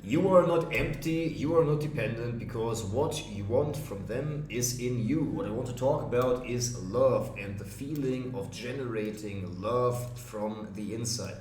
You are not empty, you are not dependent, because what you want from them is in you. What I want to talk about is love and the feeling of generating love from the inside.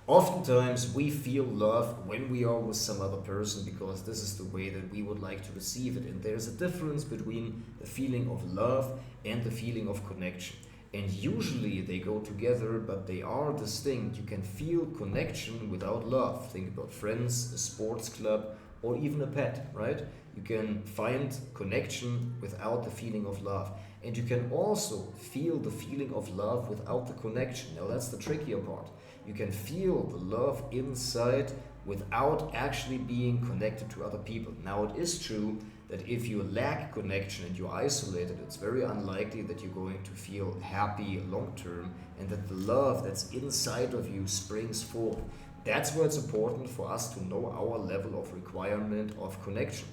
Oftentimes, we feel love when we are with some other person because this is the way that we would like to receive it. And there's a difference between the feeling of love and the feeling of connection. And usually they go together, but they are distinct. You can feel connection without love. Think about friends, a sports club, or even a pet, right? You can find connection without the feeling of love. And you can also feel the feeling of love without the connection. Now, that's the trickier part. You can feel the love inside without actually being connected to other people. Now, it is true that if you lack connection and you're isolated, it's very unlikely that you're going to feel happy long term and that the love that's inside of you springs forth. That's why it's important for us to know our level of requirement of connection.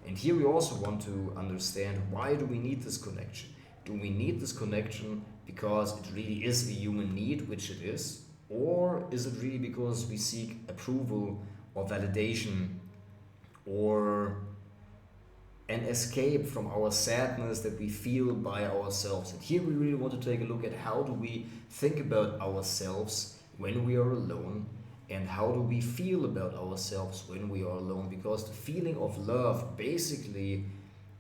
And here we also want to understand, why do we need this connection? Do we need this connection because it really is a human need, which it is? Or is it really because we seek approval or validation or an escape from our sadness that we feel by ourselves? And here we really want to take a look at, how do we think about ourselves when we are alone, and how do we feel about ourselves when we are alone? Because the feeling of love, basically,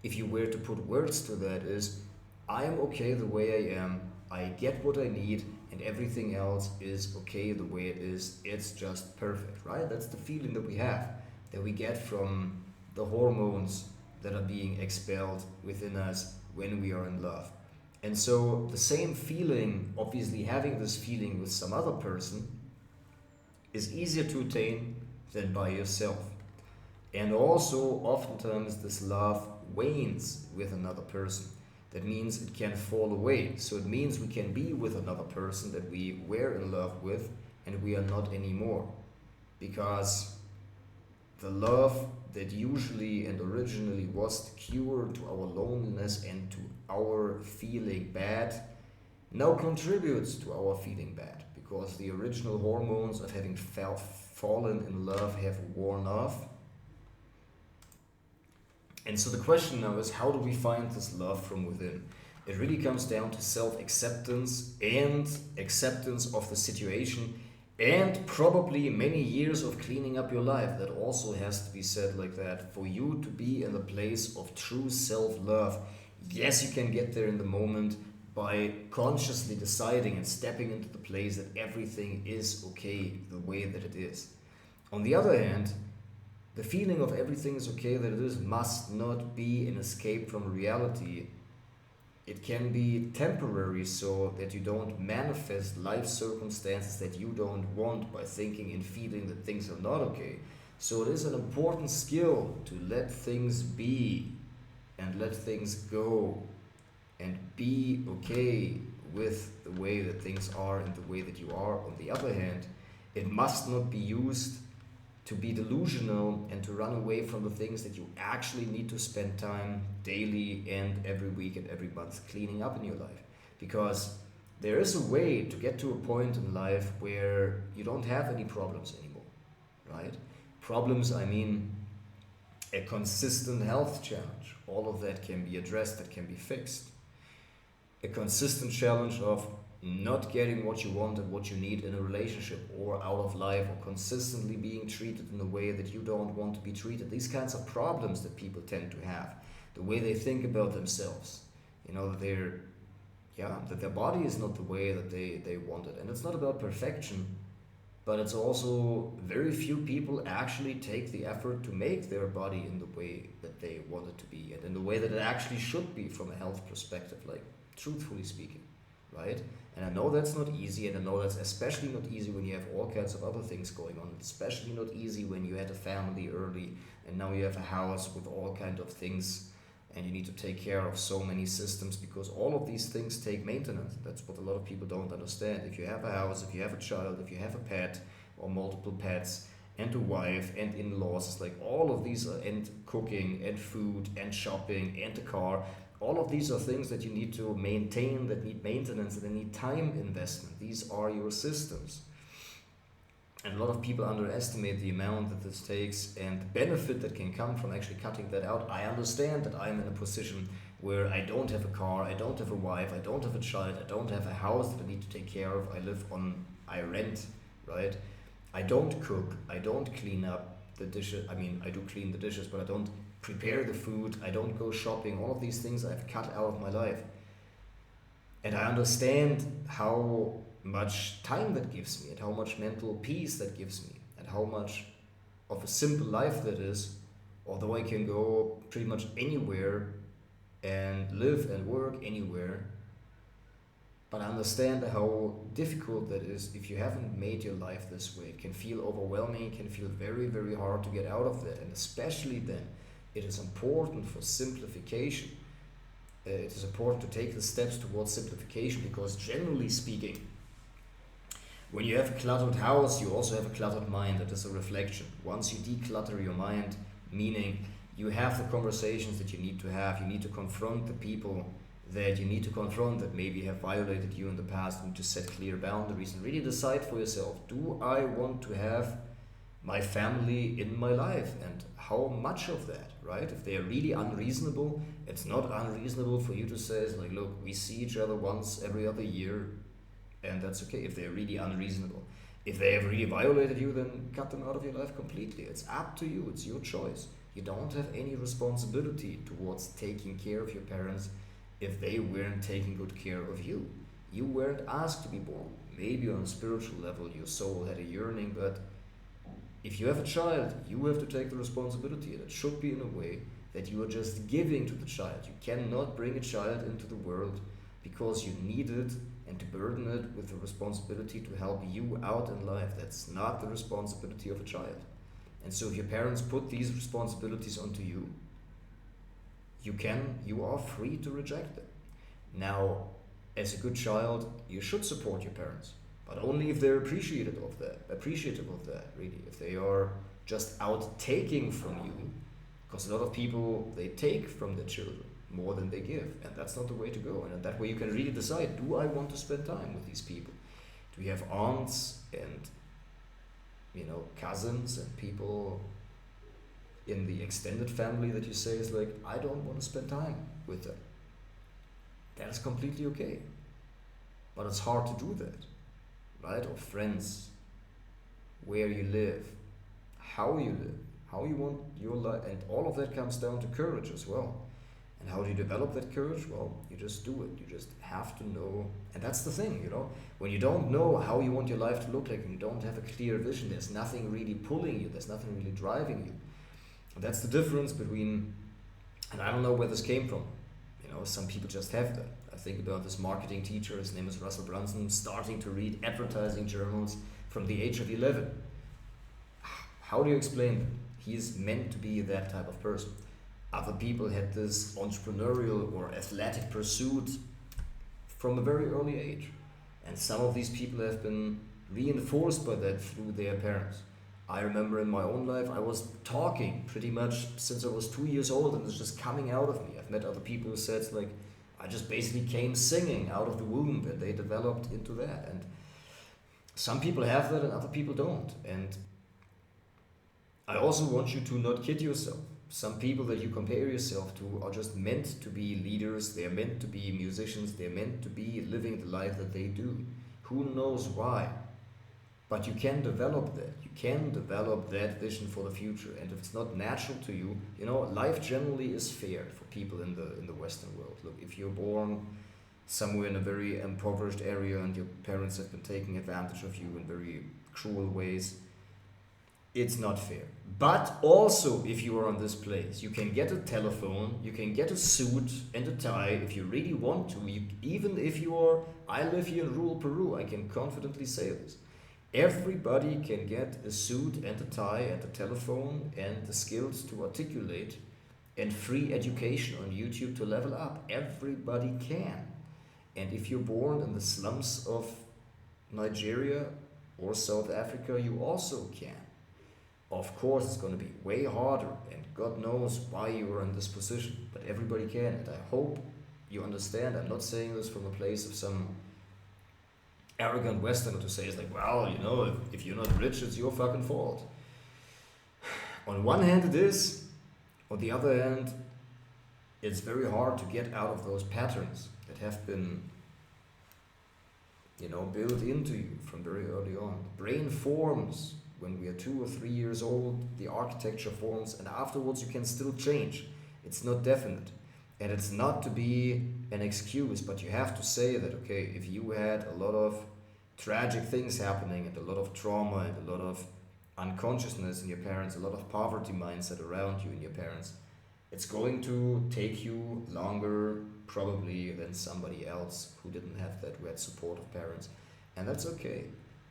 if you were to put words to that, is I am okay the way I am, I get what I need, and everything else is okay the way it is. It's just perfect, right? That's the feeling that we have, that we get from the hormones that are being expelled within us when we are in love. And so the same feeling, obviously having this feeling with some other person, is easier to attain than by yourself. And also, oftentimes, this love wanes with another person. That means it can fall away. So it means we can be with another person that we were in love with and we are not anymore. Because the love that usually and originally was the cure to our loneliness and to our feeling bad now contributes to our feeling bad, because the original hormones of having fallen in love have worn off. And so the question now is, how do we find this love from within? It really comes down to self-acceptance and acceptance of the situation, and probably many years of cleaning up your life. That also has to be said like that. For you to be in a place of true self-love, yes, you can get there in the moment by consciously deciding and stepping into the place that everything is okay the way that it is. On the other hand, the feeling of everything is okay that it is must not be an escape from reality. It can be temporary, so that you don't manifest life circumstances that you don't want by thinking and feeling that things are not okay. So it is an important skill to let things be and let things go and be okay with the way that things are and the way that you are. On the other hand, it must not be used to be delusional and to run away from the things that you actually need to spend time daily and every week and every month cleaning up in your life. Because there is a way to get to a point in life where you don't have any problems anymore, right? Problems, I mean, a consistent health challenge. All of that can be addressed, that can be fixed. A consistent challenge of not getting what you want and what you need in a relationship or out of life, or consistently being treated in a way that you don't want to be treated. These kinds of problems that people tend to have, the way they think about themselves, that that their body is not the way that they want it. And it's not about perfection, but it's also very few people actually take the effort to make their body in the way that they want it to be and in the way that it actually should be from a health perspective, like truthfully speaking, right? And I know that's not easy, and I know that's especially not easy when you have all kinds of other things going on. It's especially not easy when you had a family early and now you have a house with all kinds of things and you need to take care of so many systems, because all of these things take maintenance. That's what a lot of people don't understand. If you have a house, if you have a child, if you have a pet or multiple pets and a wife and in-laws, it's like all of these are, and cooking and food and shopping and a car, all of these are things that you need to maintain, that need maintenance, that need time investment. These are your systems. And a lot of people underestimate the amount that this takes and the benefit that can come from actually cutting that out. I understand that I'm in a position where I don't have a car, I don't have a wife, I don't have a child, I don't have a house that I need to take care of. I rent, right? I don't cook, I don't clean up the dishes. I mean, I do clean the dishes, but I don't prepare the food, I don't go shopping. All of these things I've cut out of my life. And I understand how much time that gives me and how much mental peace that gives me and how much of a simple life that is, although I can go pretty much anywhere and live and work anywhere. But I understand how difficult that is if you haven't made your life this way. It can feel overwhelming, it can feel very, very hard to get out of that. And especially then, it is important for simplification. It is important to take the steps towards simplification, because generally speaking, when you have a cluttered house, you also have a cluttered mind. That is a reflection. Once you declutter your mind, meaning you have the conversations that you need to confront the people that you need to confront that maybe have violated you in the past, and to set clear boundaries and really decide for yourself, do I want to have my family in my life, and how much of that, right? If they are really unreasonable, it's not unreasonable for you to say, it's like, look, we see each other once every other year, and that's okay if they're really unreasonable. If they have really violated you, then cut them out of your life completely. It's up to you, it's your choice. You don't have any responsibility towards taking care of your parents if they weren't taking good care of you. You weren't asked to be born. Maybe on a spiritual level your soul had a yearning, but if you have a child, you have to take the responsibility, and it should be in a way that you are just giving to the child. You cannot bring a child into the world because you need it and to burden it with the responsibility to help you out in life. That's not the responsibility of a child. And so if your parents put these responsibilities onto you, you are free to reject them. Now, as a good child, you should support your parents, but only if they're appreciative of that, really. If they are just out taking from you, because a lot of people, they take from their children more than they give, and that's not the way to go. And that way you can really decide, do I want to spend time with these people? Do we have aunts and cousins and people in the extended family that you say is like, I don't want to spend time with them? That is completely okay, but it's hard to do that, right? Or friends, where you live, how you live, how you want your life, and all of that comes down to courage as well. And how do you develop that courage? Well, you just do it. You just have to know. And that's the thing, when you don't know how you want your life to look like, and you don't have a clear vision, there's nothing really pulling you, there's nothing really driving you. And that's the difference between, and I don't know where this came from. Some people just have that. I think about this marketing teacher, his name is Russell Brunson, starting to read advertising journals from the age of 11. How do you explain that? He's meant to be that type of person. Other people had this entrepreneurial or athletic pursuit from a very early age. And some of these people have been reinforced by that through their parents. I remember in my own life, I was talking pretty much since I was 2 years old, and it's just coming out of me. I've met other people who said, like, I just basically came singing out of the womb, and they developed into that. And some people have that and other people don't. And I also want you to not kid yourself. Some people that you compare yourself to are just meant to be leaders, they're meant to be musicians, they're meant to be living the life that they do. Who knows why? But you can develop that. You can develop that vision for the future. And if it's not natural to you, life generally is fair for people in the Western world. Look, if you're born somewhere in a very impoverished area and your parents have been taking advantage of you in very cruel ways, it's not fair. But also, if you are on this place, you can get a telephone, you can get a suit and a tie if you really want to. Even if I live here in rural Peru, I can confidently say this. Everybody can get a suit and a tie and a telephone and the skills to articulate and free education on YouTube to level up. Everybody can. And if you're born in the slums of Nigeria or South Africa, you also can. Of course, it's going to be way harder, and God knows why you are in this position, but everybody can. And I hope you understand, I'm not saying this from a place of some arrogant Westerner to say is like, well, if you're not rich, it's your fucking fault. On one hand, it is. On the other hand, it's very hard to get out of those patterns that have been, built into you from very early on. The brain forms when we are 2 or 3 years old, the architecture forms, and afterwards you can still change. It's not definite. And it's not to be an excuse, but you have to say that, okay, if you had a lot of tragic things happening and a lot of trauma and a lot of unconsciousness in your parents, a lot of poverty mindset around you and your parents, it's going to take you longer probably than somebody else who didn't have that, who had supportive parents. And that's okay.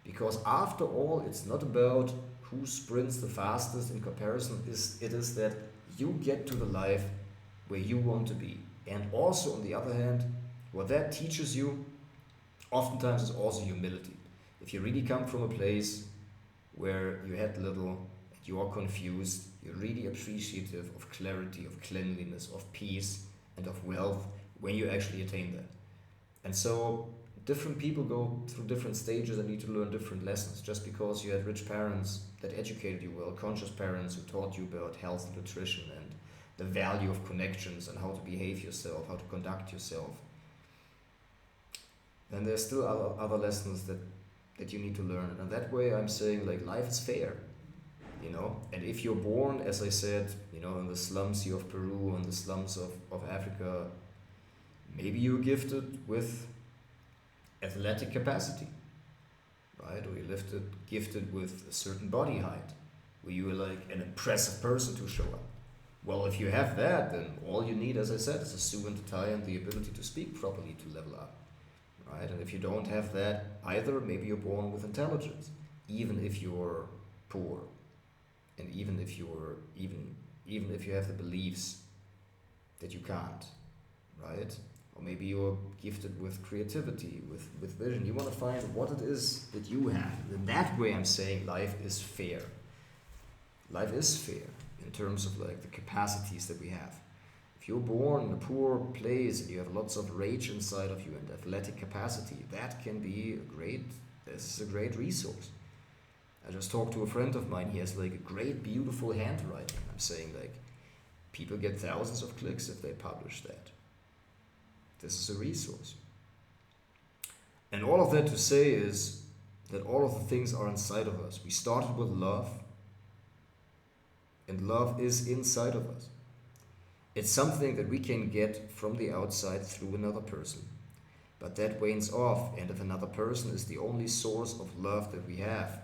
Because after all, it's not about who sprints the fastest in comparison. It is that you get to the life where you want to be. And also, on the other hand, what that teaches you oftentimes is also humility. If you really come from a place where you had little, and you are confused, you're really appreciative of clarity, of cleanliness, of peace, and of wealth when you actually attain that. And so different people go through different stages and need to learn different lessons. Just because you had rich parents that educated you well, conscious parents who taught you about health and nutrition and the value of connections and how to behave yourself, how to conduct yourself, then there's still other lessons that you need to learn. And that way I'm saying, like, life is fair, and if you're born, as I said, in the slums here of Peru, in the slums of Africa, maybe you're gifted with athletic capacity, right? Or you're gifted with a certain body height, where you are like an impressive person to show up. Well, if you have that, then all you need, as I said, is a suit and a tie and the ability to speak properly to level up, right? And if you don't have that either, maybe you're born with intelligence, even if you're poor, and even if you have the beliefs that you can't, right? Or maybe you're gifted with creativity, with vision. You want to find what it is that you have. In that way, I'm saying life is fair. Life is fair in terms of like the capacities that we have. If you're born in a poor place and you have lots of rage inside of you and athletic capacity, this is a great resource. I just talked to a friend of mine. He has like a great, beautiful handwriting. I'm saying, like, people get thousands of clicks if they publish that. This is a resource. And all of that to say is that all of the things are inside of us. We started with love, and love is inside of us. It's something that we can get from the outside through another person. But that wanes off, and if another person is the only source of love that we have,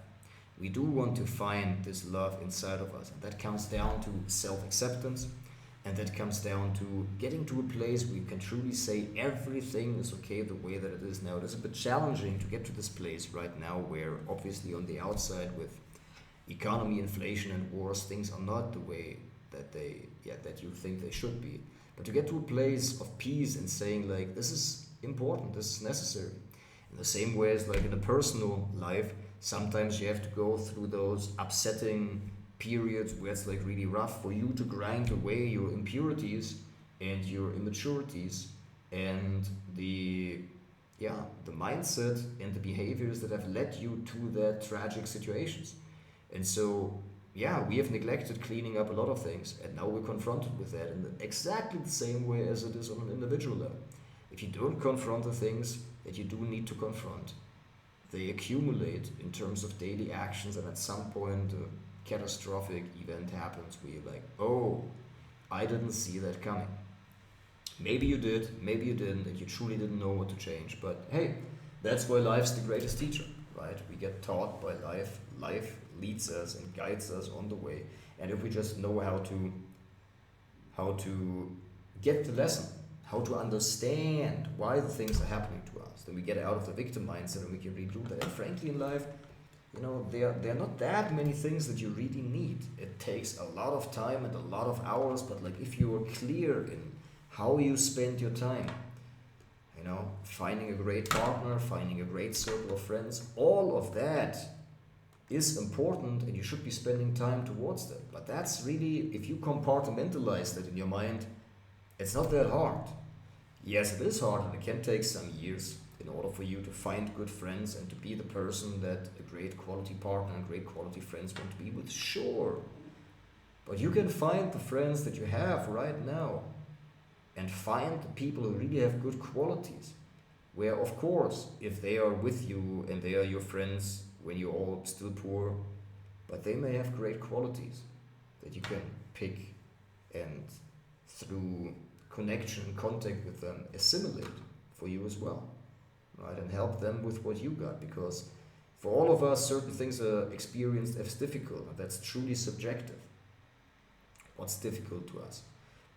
we do want to find this love inside of us. And that comes down to self-acceptance, and that comes down to getting to a place where you can truly say everything is okay the way that it is now. It is a bit challenging to get to this place right now where obviously on the outside with economy, inflation and wars, things are not the way that you think they should be. But to get to a place of peace and saying like, this is important, this is necessary. In the same way as like in a personal life, sometimes you have to go through those upsetting periods where it's like really rough for you to grind away your impurities and your immaturities and the mindset and the behaviors that have led you to that tragic situations. And so, we have neglected cleaning up a lot of things, and now we're confronted with that in exactly the same way as it is on an individual level. If you don't confront the things that you do need to confront, they accumulate in terms of daily actions, and at some point a catastrophic event happens where you're like, oh, I didn't see that coming. Maybe you did, maybe you didn't, and you truly didn't know what to change. But hey, that's why life's the greatest teacher, right? We get taught by life. Life leads us and guides us on the way. And if we just know how to get the lesson, how to understand why the things are happening to us, then we get out of the victim mindset and we can really do that. And frankly, in life, there are not that many things that you really need. It takes a lot of time and a lot of hours, but like if you're clear in how you spend your time, finding a great partner, finding a great circle of friends, all of that is important, and you should be spending time towards that. But that's really, if you compartmentalize that in your mind, it's not that hard. Yes, it is hard, and it can take some years, in order for you to find good friends and to be the person that a great quality partner and great quality friends want to be with? Sure. But you can find the friends that you have right now and find the people who really have good qualities. Where, of course, if they are with you and they are your friends when you're all still poor, but they may have great qualities that you can pick and through connection and contact with them assimilate for you as well, right? And help them with what you got, because for all of us, certain things are experienced as difficult, and that's truly subjective. What's difficult to us?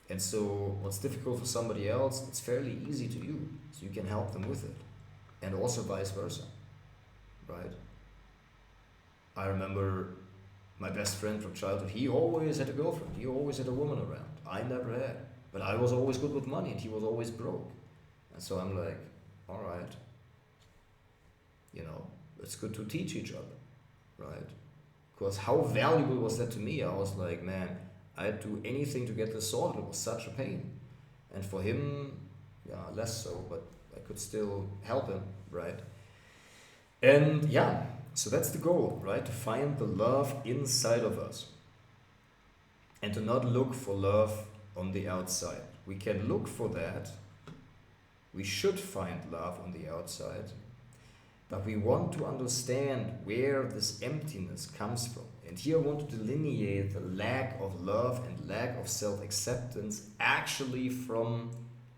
And so what's difficult for somebody else, it's fairly easy to you, so you can help them with it. And also vice versa, right? I remember my best friend from childhood, he always had a girlfriend, he always had a woman around. I never had, but I was always good with money and he was always broke. And so I'm like, all right, it's good to teach each other, right? Because how valuable was that to me? I was like, man, I'd do anything to get this sorted. It was such a pain. And for him, yeah, less so, but I could still help him, right? And yeah, so that's the goal, right? To find the love inside of us and to not look for love on the outside. We can look for that. We should find love on the outside, but we want to understand where this emptiness comes from. And here I want to delineate the lack of love and lack of self-acceptance actually from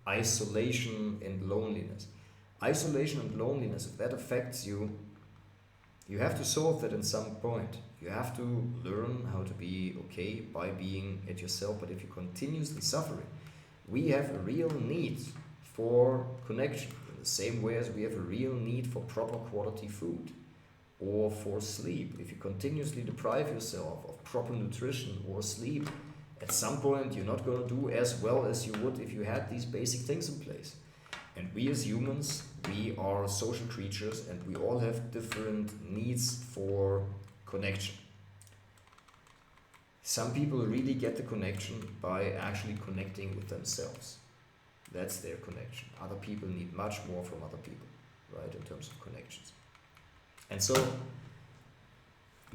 isolation and loneliness. Isolation and loneliness, if that affects you, you have to solve that at some point. You have to learn how to be okay by being at yourself. But if you're continuously suffering, we have a real need for connection in the same way as we have a real need for proper quality food or for sleep. If you continuously deprive yourself of proper nutrition or sleep, at some point you're not going to do as well as you would if you had these basic things in place. And we as humans, we are social creatures and we all have different needs for connection. Some people really get the connection by actually connecting with themselves. That's their connection. Other people need much more from other people, right, in terms of connections. And so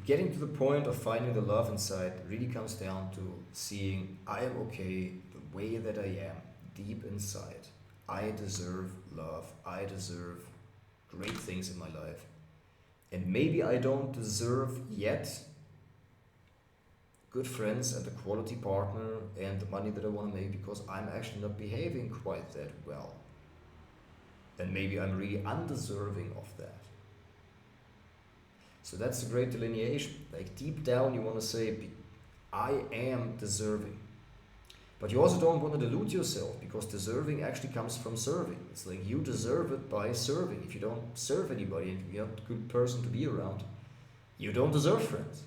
getting to the point of finding the love inside really comes down to seeing I am okay the way that I am, deep inside. I deserve love. I deserve great things in my life. And maybe I don't deserve yet good friends and a quality partner and the money that I want to make because I'm actually not behaving quite that well. And maybe I'm really undeserving of that. So that's a great delineation. Like deep down you want to say, I am deserving. But you also don't want to delude yourself because deserving actually comes from serving. It's like you deserve it by serving. If you don't serve anybody and you're not a good person to be around, you don't deserve friends.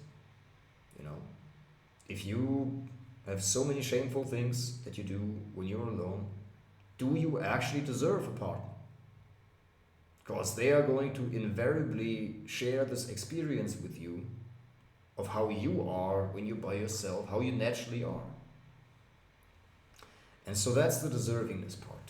If you have so many shameful things that you do when you're alone, do you actually deserve a partner? Because they are going to invariably share this experience with you of how you are when you're by yourself, how you naturally are. And so that's the deservingness part.